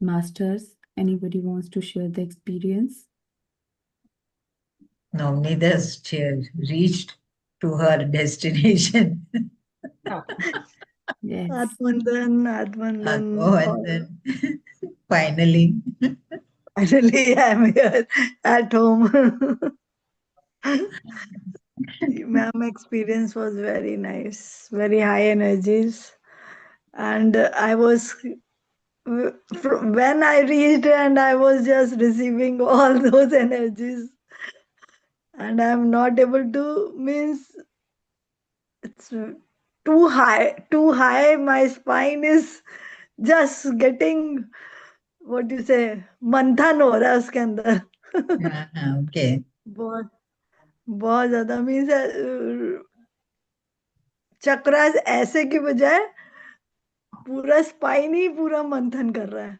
Masters, anybody wants to share the experience? Navneetha's chair reached to her destination. Yes. Atmandan, Atmandan. And then finally, Finally, I'm here at home. Ma'am experience was very nice, very high energies. And I was, when I reached and I was just receiving all those energies. And I'm not able to, means it's too high. My spine is just getting, what do you say, मंथन हो रहा है उसके अंदर. okay. बहुत बहुत ज्यादा means chakras ऐसे की बजाय पूरा स्पाइन ही पूरा मंथन कर रहा है.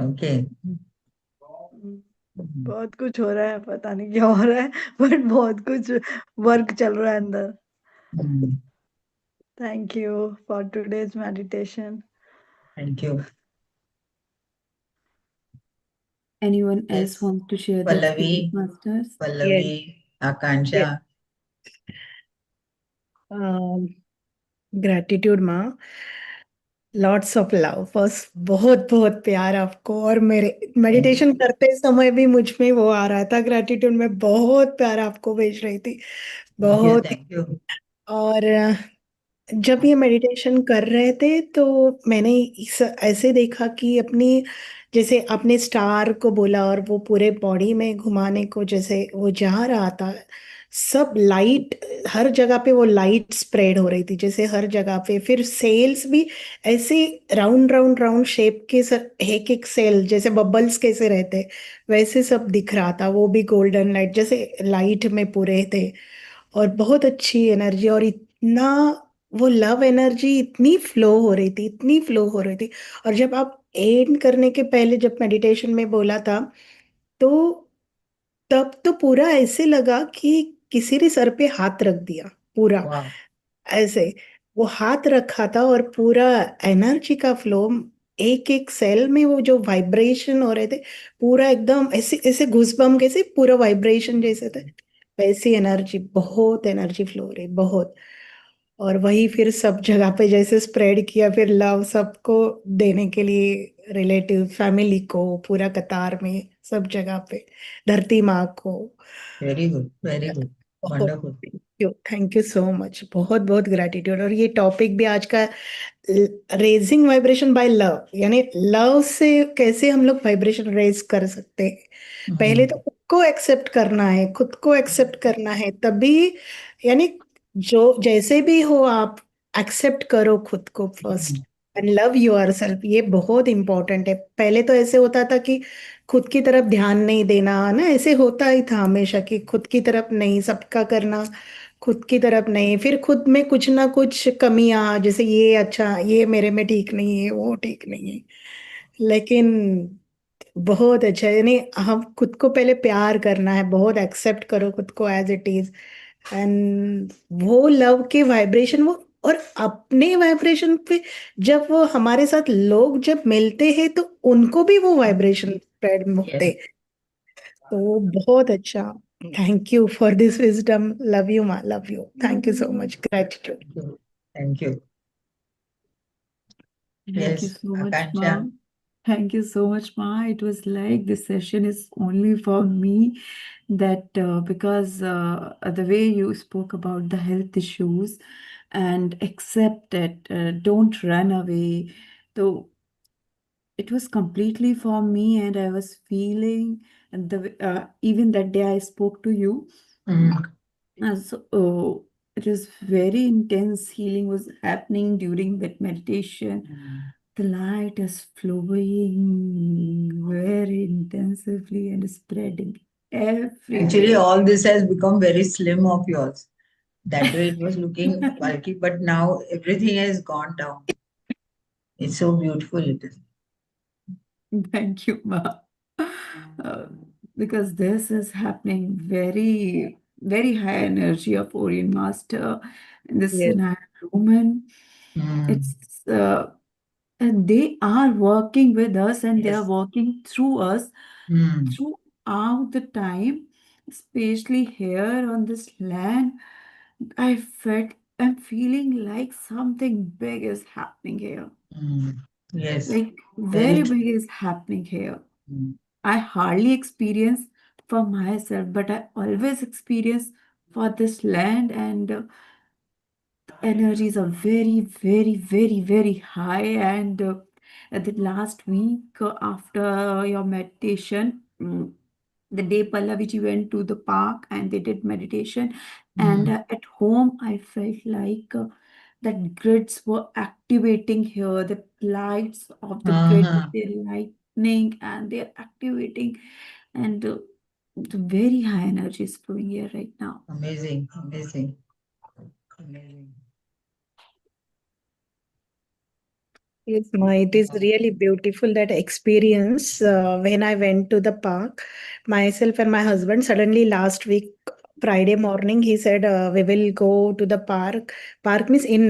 Okay. बहुत कुछ हो रहा है, पता नहीं क्या हो रहा है, बट बहुत कुछ वर्क चल रहा है अंदर. Thank you for today's meditation. Thank you. Anyone else Yes. wants to share the experience, Pallavi, Masters? Yes, Pallavi, yes. Akansha. Gratitude माँ, लॉट्स ऑफ लव, बस बहुत बहुत प्यार आपको. और मेरे Thank मेडिटेशन you. करते समय भी मुझ में वो आ रहा था, ग्रैटिट्यूड में बहुत प्यार आपको भेज रही थी, Thank you. बहुत ही. Thank you. और जब ये मेडिटेशन कर रहे थे तो मैंने ऐसे देखा कि अपनी, जैसे आपने स्टार को बोला और वो पूरे बॉडी में घुमाने को जैसे वो जा रहा था, सब लाइट, हर जगह पे वो लाइट स्प्रेड हो रही थी, जैसे हर जगह पे. फिर सेल्स भी ऐसे राउंड राउंड राउंड शेप के, एक एक सेल जैसे बबल्स कैसे रहते वैसे सब दिख रहा था. वो भी गोल्डन लाइट जैसे लाइट में पूरे थे. और बहुत अच्छी एनर्जी, और इतना वो लव एनर्जी इतनी फ्लो हो रही थी, इतनी फ्लो हो रही थी. और जब आप एंड करने के पहले जब मेडिटेशन में बोला था, तो तब तो पूरा ऐसे लगा कि किसी ने सर पे हाथ रख दिया पूरा Wow. ऐसे. वो हाथ रखा था और पूरा एनर्जी का फ्लो, एक एक सेल में वो जो वाइब्रेशन हो रहे थे, पूरा एकदम ऐसे ऐसे घुसबम कैसे पूरा वाइब्रेशन जैसे थे, वैसी एनर्जी, बहुत एनर्जी फ्लो हो रही, बहुत. और वही फिर सब जगह पे जैसे स्प्रेड किया, फिर लव सबको देने के लिए, रिलेटिव फैमिली को, पूरा कतार में, सब जगह पे, धरती माँ को। वेरी गुड, बहुत wonderful. Thank you so much, बहुत बहुत ग्रेटिट्यूड। और ये टॉपिक भी आज का, रेजिंग वाइब्रेशन बाय लव, यानी लव से कैसे हम लोग वाइब्रेशन रेज कर सकते हैं। पहले तो खुद को एक्सेप्ट करना है, खुद को एक्सेप्ट करना है, तभी, यानी जो जैसे भी हो आप एक्सेप्ट करो खुद को first, and love your self. ये बहुत इंपॉर्टेंट है। पहले तो ऐसे होता था कि खुद की तरफ ध्यान नहीं देना ना, ऐसे होता ही था हमेशा कि खुद की तरफ नहीं, सबका करना, खुद की तरफ नहीं, फिर खुद में कुछ ना कुछ कमियां, जैसे ये अच्छा, ये मेरे में ठीक नहीं है, वो ठीक नहीं है। लेकिन बहुत अच्छा है, यानी हम खुद को पहले प्यार करना है, बहुत एक्सेप्ट करो खुद को एज इट इज, एंड वो लव के वाइब्रेशन वो, और अपने वाइब्रेशन पे जब वो हमारे साथ लोग जब मिलते हैं तो उनको भी वो वाइब्रेशन स्प्रेड होते यस। हैं। तो वो बहुत अच्छा। Thank you for this wisdom, love you माँ, love you, thank you so much, gratitude. Thank you. Thank yes, you so much, Akanksha. Ma. Thank you so much, Ma. It was like this session is only for me. That because the way you spoke about the health issues and accept it, don't run away. So it was completely for me, and I was feeling, and even that day I spoke to you. It was very intense healing was happening during that meditation. The light is flowing very intensively and spreading Actually, everywhere. all this has become very slim of yours. That way it was looking bulky, but now everything has gone down. It's so beautiful, it is. Thank you, Ma. Uh, because this is happening very, very high energy of Orient Master in this Yes. scenario woman. Mm. It's and they are working with us and they are Yes. working through us Mm. throughout the time, especially here on this land. I felt I'm feeling like something big is happening here. Mm. Yes. Like Very very true. big is happening here. Mm. I hardly experience for myself, but I always experience for this land, and energies are very, very, very, very high. And at the last week after your meditation, the day Pallavi went to the park and they did meditation, and Mm. at home I felt like that grids were activating here. The lights of the grid, Uh-huh. they're lightning and they're activating, and the very high energy is flowing here right now. Amazing, amazing, amazing. Yes, Ma, it is really beautiful that experience when I went to the park. Myself and my husband, suddenly last week, Friday morning, he said, we will go to the park. Park means in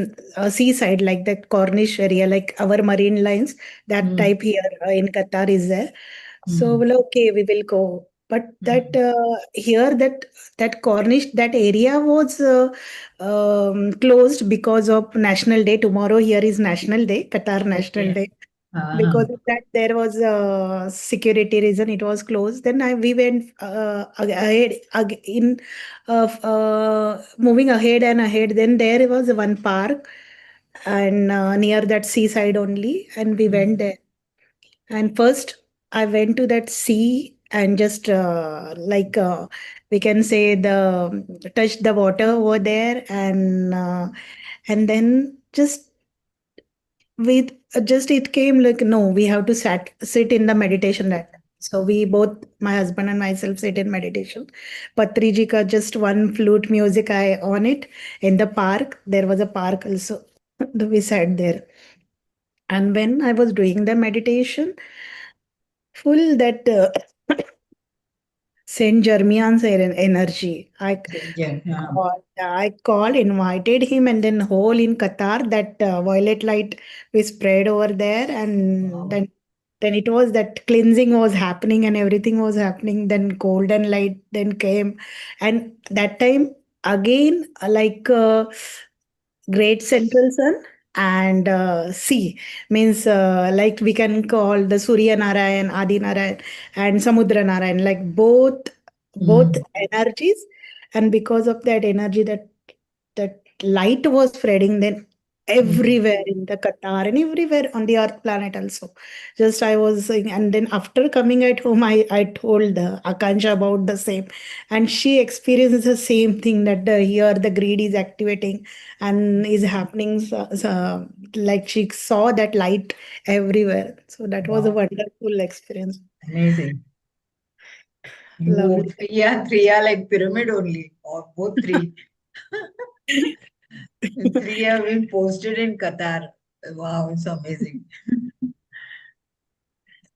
seaside, like that Cornish area, like our marine lines, that Mm. type here in Qatar is there. So, Mm. well, okay, we will go. But that Mm. here, that Cornish, that area was closed because of National Day. Tomorrow here is National Day, Qatar National Okay. Day. Uh-huh. Because of that, there was a security reason it was closed. Then we went ahead in moving ahead and ahead. Then there was one park and near that seaside only, and we went Mm. there. And first, I went to that sea and just we can say the touch the water over there, and then with just it came like, no, we have to sit in the meditation that. So we both, my husband and myself, sit in meditation. Patri ji ka just one flute music I on it in the park. There was a park also. We sat there, and when I was doing the meditation, full that Saint Germian's energy. Danger. Yeah. I called, invited him, and then whole in Qatar that violet light we spread over there, and Wow. then it was that cleansing was happening and everything was happening. Then golden light then came, and that time again great central sun, and sea means like we can call the Surya Narayan, Adi Narayan, and Samudra Narayan, like both Mm, energies. And because of that energy, that light was spreading then mm, everywhere in the Qatar and everywhere on the earth planet also. Just I was saying, and then after coming at home, I told Akansha about the same, and she experiences the same thing, that here the greed is activating and is happening, like she saw that light everywhere. So that was a wow, wonderful experience. amazing. You Lovely. three are like pyramid only, or both three. Three have been posted in Qatar. Wow, it's amazing.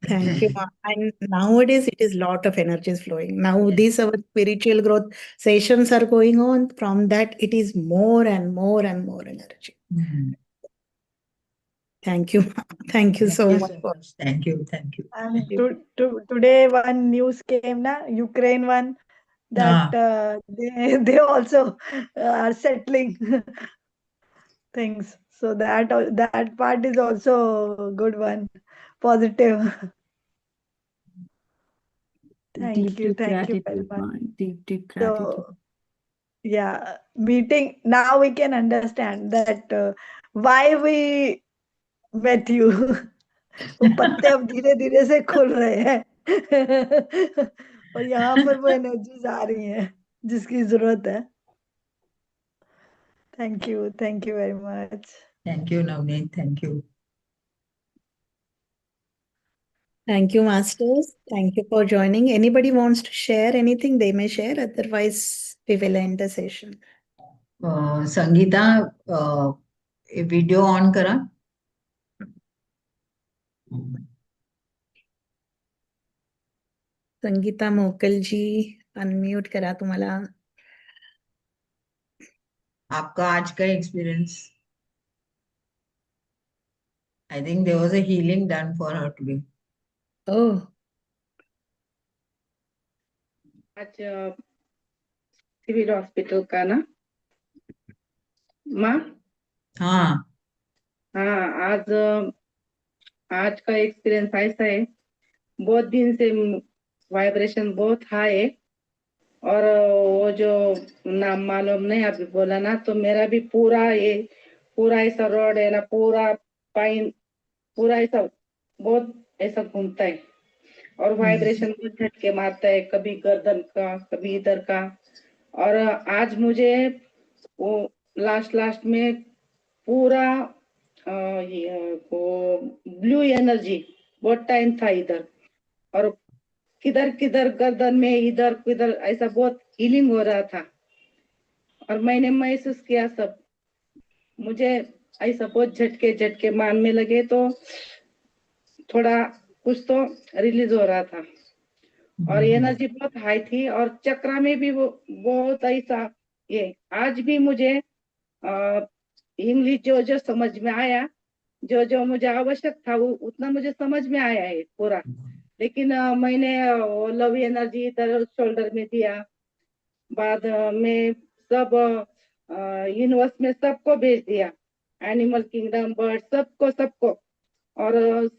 Thank you, ma'am. And nowadays it is lot of energies flowing. Now Yes. these our spiritual growth sessions are going on. From that, it is more and more and more energy. Mm. Thank you, ma'am. Thank you Thank so you much so for much. Thank you. Thank you. And Thank you. you. today one news came na, Ukraine one, that Ah, they also are settling things. So that part is also a good one, positive. Deep, deep Thank you very gratitude, much. man. Deep, deep gratitude. So yeah, meeting now we can understand that why we met you. वो पत्ते अब धीरे धीरे से खुल रहे हैं और यहाँ पर वो एनर्जीज आ रही हैं जिसकी जरूरत है. Thank you very much. thank you, Navneet. Thank you. Thank you, masters. Thank you for joining. Anybody wants to share anything, they may share. Otherwise, we will end the session. Sangeeta, video on करा. संगीता मोकल जी, unmute करा तुम्हाला. आपका आज का experience. I think there was a healing done for her today. Oh, आज civil hospital का ना माँ. हाँ. हाँ, आज का एक्सपीरियंस ऐसा है, बहुत दिन से वाइब्रेशन बहुत हाई है, और वो जो नाम मालूम नहीं अभी बोला ना, तो मेरा भी पूरा ऐसा रोड है ना, पूरा पाइन पूरा ऐसा बहुत ऐसा घूमता है, और वाइब्रेशन को झटके मारता है, कभी गर्दन का कभी इधर का. और आज मुझे वो लास्ट में पूरा वो ब्लू एनर्जी बहुत टाइम था इधर, और किधर किधर गर्दन में इधर किधर ऐसा बहुत हीलिंग हो रहा था, और मैंने महसूस किया सब. मुझे ऐसा बहुत झटके झटके मारने लगे, तो थोड़ा कुछ तो रिलीज हो रहा था, और एनर्जी बहुत हाई थी, और चक्रा में भी वो बहुत ऐसा. ये आज भी मुझे इंग्लिश जो जो समझ में आया, जो जो मुझे आवश्यक था, वो उतना मुझे समझ में आया है पूरा. लेकिन मैंने लव एनर्जी इधर शोल्डर में दिया, बाद में सब यूनिवर्स में सबको भेज दिया, एनिमल किंगडम, बर्ड, सबको. और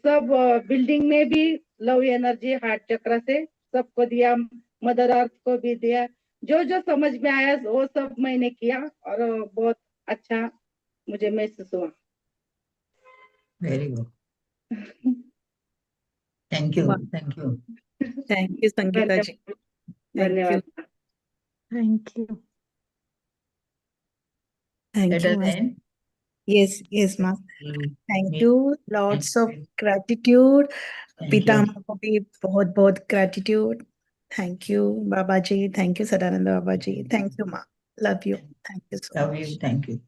सब बिल्डिंग में भी लव एनर्जी हार्ट चक्र से सबको दिया, मदर अर्थ को भी दिया. जो जो समझ में आया वो सब मैंने किया, और बहुत अच्छा मुझे महसूस हुआ. Very good. Thank you. wow. Thank you. Thank you, Sangeeta ji. Thank you. धन्यवाद. Thank you. Thank Let you, us ma'am. end. Yes, ma'am. We'll Thank meet you. Lots of gratitude. Thank you. पितामह को भी बहुत बहुत gratitude. Thank you, Baba ji. Thank you, Sadananda Baba ji. Thank you, ma. Love you. Thank you so Love much. you. Thank you.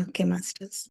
Okay, masters.